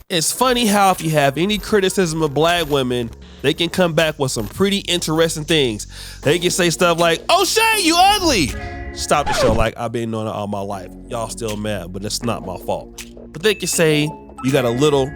It's funny how if you have any criticism of black women, they can come back with some pretty interesting things. They can say stuff like, "Oh, Shay, you ugly." Stop the show like I've been doing it all my life. Y'all still mad, but it's not my fault. But they can say you got a little,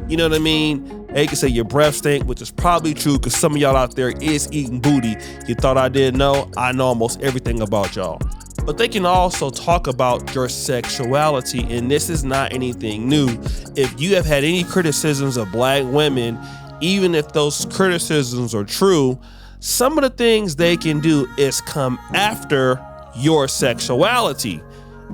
you know what I mean? They can say your breath stink, which is probably true because some of y'all out there is eating booty. You thought I didn't know? I know almost everything about y'all. But they can also talk about your sexuality, and this is not anything new. If you have had any criticisms of black women, even if those criticisms are true, some of the things they can do is come after your sexuality.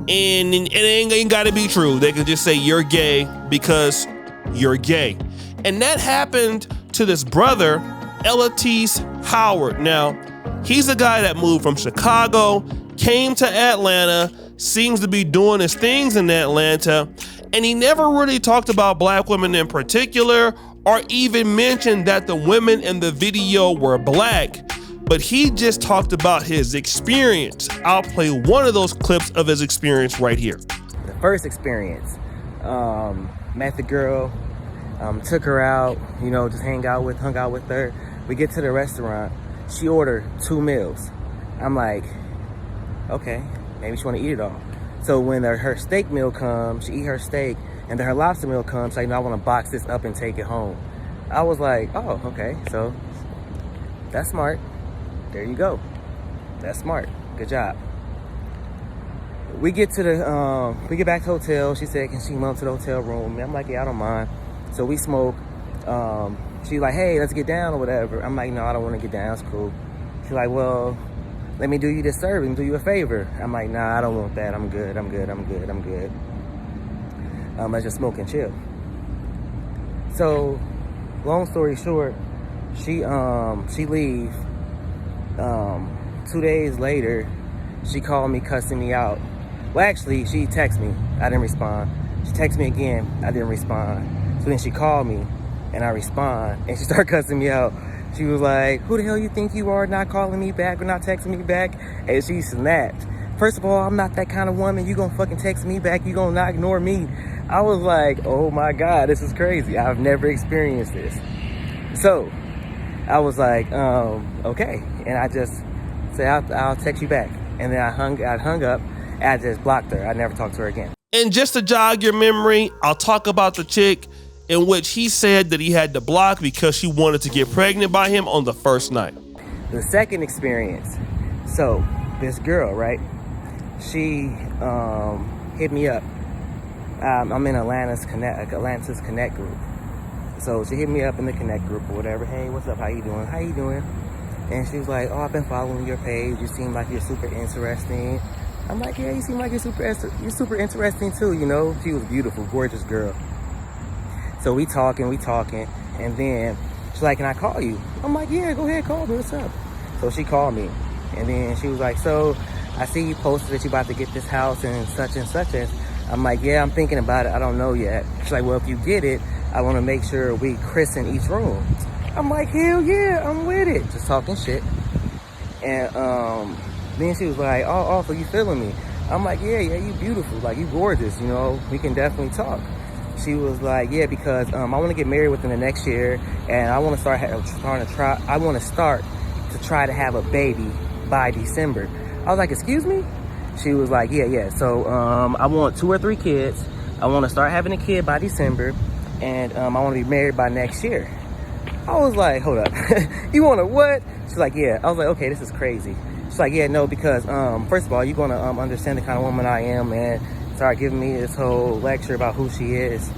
And it ain't gotta be true. They can just say you're gay because you're gay. And that happened to this brother, Elatis Howard. Now, he's a guy that moved from Chicago, came to Atlanta, seems to be doing his things in Atlanta, and he never really talked about black women in particular or even mentioned that the women in the video were black, but he just talked about his experience. I'll play one of those clips of his experience right here. The first experience, met the girl, took her out, just hung out with her. We get to the restaurant, she ordered 2 meals. I'm like, okay, maybe she want to eat it all. So when her steak meal comes, she eat her steak, and then her lobster meal comes, like, no, I want to box this up and take it home. I was like, oh, okay, so that's smart. There you go. That's smart. Good job. We get to we get back to the hotel. She said, can she come up to the hotel room? And I'm like, yeah, I don't mind. So we smoke. She's like, hey, let's get down or whatever. I'm like, no, I don't want to get down. It's cool. She's like, well, let me do you this service and do you a favor. I'm like, nah, I don't want that. I'm good. Let's just smoke and chill. So, long story short, she leave. 2 days later, she called me cussing me out. Well, actually, she texted me. I didn't respond. She texted me again. I didn't respond. So then she called me, and I respond, and she started cussing me out. She was like, who the hell you think you are, not calling me back or not texting me back? And she snapped. First of all, I'm not that kind of woman. You gonna fucking text me back. You gonna not ignore me. I was like, oh my God, this is crazy. I've never experienced this. So I was like, okay. And I just said, I'll text you back. And then I hung up and I just blocked her. I never talked to her again. And just to jog your memory, I'll talk about the chick in which he said that he had to block because she wanted to get pregnant by him on the first night. The second experience, so this girl, right? She hit me up. I'm in Atlanta's Connect group. So she hit me up in the Connect group or whatever. Hey, what's up? How you doing? And she was like, oh, I've been following your page. You seem like you're super interesting. I'm like, yeah, you seem like you're super interesting too, She was beautiful, gorgeous girl. So we talking, and then she's like, can I call you? I'm like, yeah, go ahead, call me, what's up? So she called me, and then she was like, so I see you posted that you about to get this house and such and such. And I'm like, yeah, I'm thinking about it, I don't know yet. She's like, well, if you get it, I want to make sure we christen each room. I'm like, hell yeah, I'm with it. Just talking shit. And then she was like, oh, so you feeling me? I'm like, yeah, you beautiful, like you gorgeous, we can definitely talk. She was like, yeah, because I want to get married within the next year, and I want to start to try to have a baby by December. I was like, excuse me? She was like, yeah. So I want 2 or 3 kids. I want to start having a kid by December, and I want to be married by next year. I was like, hold up. You want to what? She's like, yeah. I was like, okay, this is crazy. She's like, yeah, no, because first of all, you're going to understand the kind of woman I am, and start giving me this whole lecture about who she is.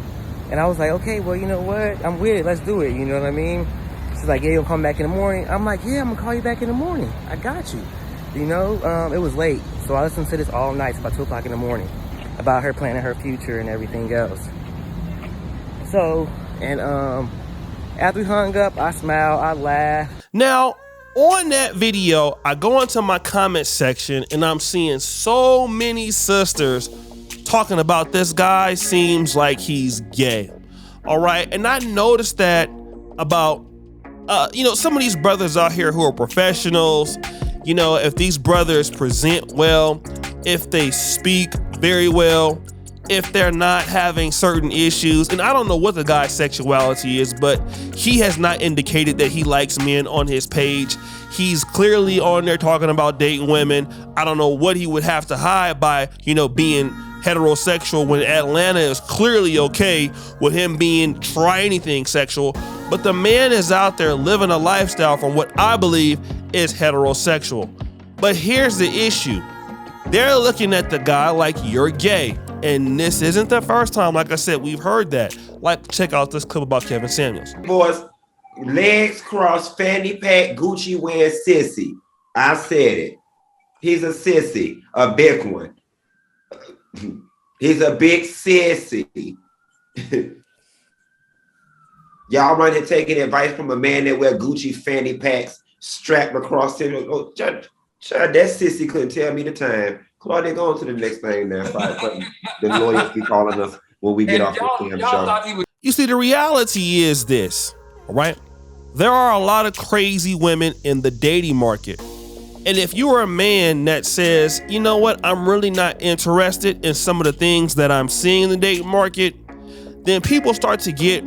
And I was like, okay, well, you know what? I'm with it. Let's do it. You know what I mean? She's like, yeah, you'll come back in the morning. I'm like, yeah, I'm going to call you back in the morning. I got you. It was late. So I listened to this all night, about 2 o'clock in the morning, about her planning her future and everything else. So, and after we hung up, I smiled, I laughed. Now, on that video, I go into my comment section and I'm seeing so many sisters talking about this guy seems like he's gay. All right. And I noticed that about, some of these brothers out here who are professionals, if these brothers present well, if they speak very well, if they're not having certain issues. And I don't know what the guy's sexuality is, but he has not indicated that he likes men on his page. He's clearly on there talking about dating women. I don't know what he would have to hide by, being heterosexual when Atlanta is clearly okay with him try anything sexual. But the man is out there living a lifestyle from what I believe is heterosexual. But here's the issue. They're looking at the guy like you're gay. And this isn't the first time, like I said, we've heard that. Like, check out this clip about Kevin Samuels. Boys, legs crossed, fanny pack, Gucci wearing sissy. I said it. He's a sissy, a big one. He's a big sissy. Y'all run and taking advice from a man that wear Gucci fanny packs strapped across him. Oh, child, that sissy couldn't tell me the time. Claudia, go on to the next thing now. The lawyers be calling us when we get off the damn show. You see, the reality is this, all right? There are a lot of crazy women in the dating market. And if you are a man that says, you know what, I'm really not interested in some of the things that I'm seeing in the dating market, then people start to get,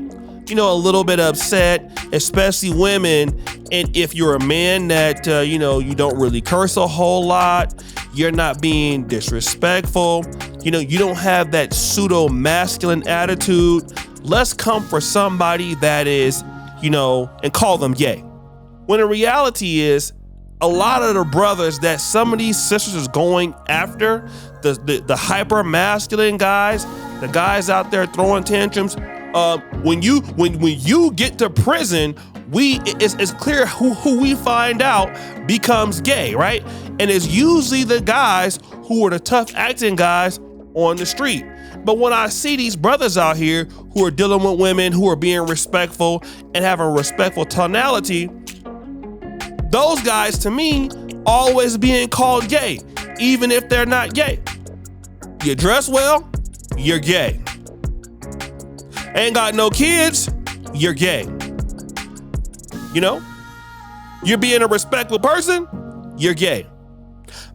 a little bit upset, especially women. And if you're a man that, you don't really curse a whole lot, you're not being disrespectful, you don't have that pseudo masculine attitude, let's come for somebody that is, and call them gay. When the reality is, a lot of the brothers that some of these sisters is going after, the hyper masculine guys, the guys out there throwing tantrums, when you get to prison, it's clear who we find out becomes gay, right? And it's usually the guys who are the tough acting guys on the street. But when I see these brothers out here who are dealing with women, who are being respectful and having a respectful tonality, those guys to me always being called gay, even if they're not gay. You dress well, you're gay. Ain't got no kids, you're gay. You're being a respectful person, you're gay.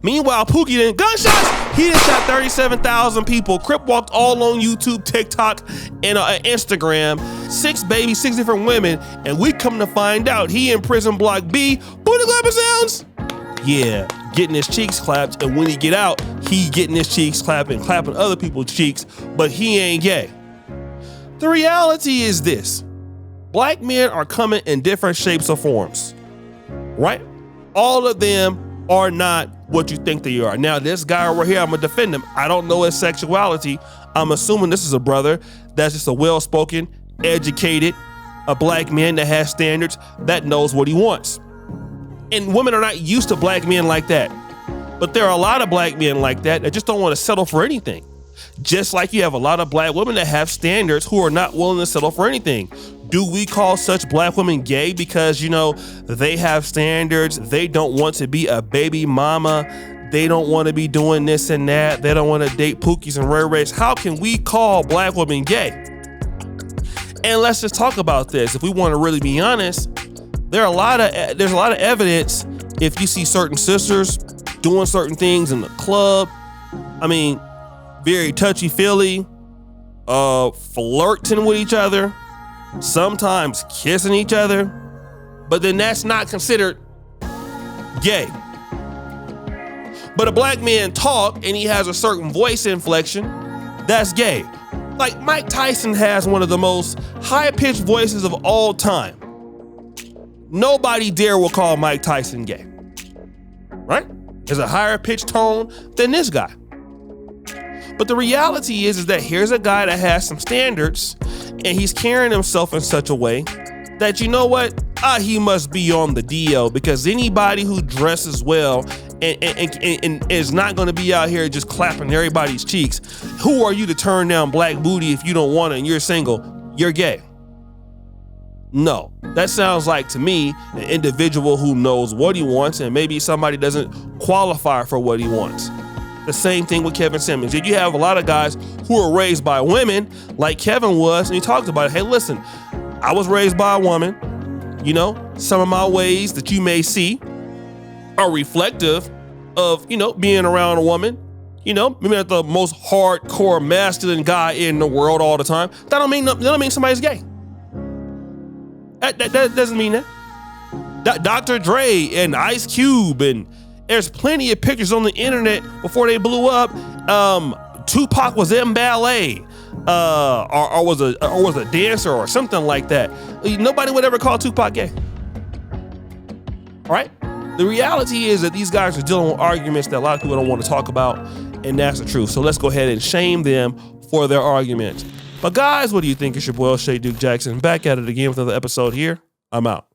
Meanwhile, Pookie didn't gunshots. He done shot 37,000 people. Crip walked all on YouTube, TikTok, and Instagram. 6 babies, 6 different women, and we come to find out he in prison block B. Booty clapper sounds. Yeah, getting his cheeks clapped, and when he get out, he getting his cheeks clapped and clapping other people's cheeks, but he ain't gay. The reality is this. Black men are coming in different shapes or forms, right? All of them are not what you think they are. Now, this guy over here, I'm gonna defend him. I don't know his sexuality. I'm assuming this is a brother that's just a well-spoken, educated, a black man that has standards, that knows what he wants. And women are not used to black men like that. But there are a lot of black men like that that just don't want to settle for anything. Just like you have a lot of black women that have standards who are not willing to settle for anything. Do we call such black women gay because, they have standards, they don't want to be a baby mama, they don't want to be doing this and that, they don't want to date Pookies and Ray Rays? How can we call black women gay? And let's just talk about this. If we want to really be honest, there's a lot of evidence. If you see certain sisters doing certain things in the club, very touchy-feely, flirting with each other, sometimes kissing each other, but then that's not considered gay. But a black man talk and he has a certain voice inflection, that's gay. Like Mike Tyson has one of the most high-pitched voices of all time. Nobody dare will call Mike Tyson gay, right? There's a higher pitched tone than this guy. But the reality is that here's a guy that has some standards and he's carrying himself in such a way that, he must be on the DL, because anybody who dresses well and is not going to be out here just clapping everybody's cheeks, who are you to turn down black booty if you don't want it and you're single? You're gay. No, that sounds like to me an individual who knows what he wants, and maybe somebody doesn't qualify for what he wants. The same thing with Kevin Samuels. You have a lot of guys who are raised by women like Kevin was, and he talked about it. Hey, listen, I was raised by a woman. Some of my ways that you may see are reflective of, being around a woman. You know, maybe not the most hardcore masculine guy in the world all the time. That don't mean somebody's gay. That doesn't mean that. Dr. Dre and Ice Cube, and there's plenty of pictures on the internet before they blew up. Tupac was in ballet, or was a dancer or something like that. Nobody would ever call Tupac gay. All right? The reality is that these guys are dealing with arguments that a lot of people don't want to talk about, and that's the truth. So let's go ahead and shame them for their arguments. But guys, what do you think? It's your boy, Shay Duke Jackson, back at it again with another episode here. I'm out.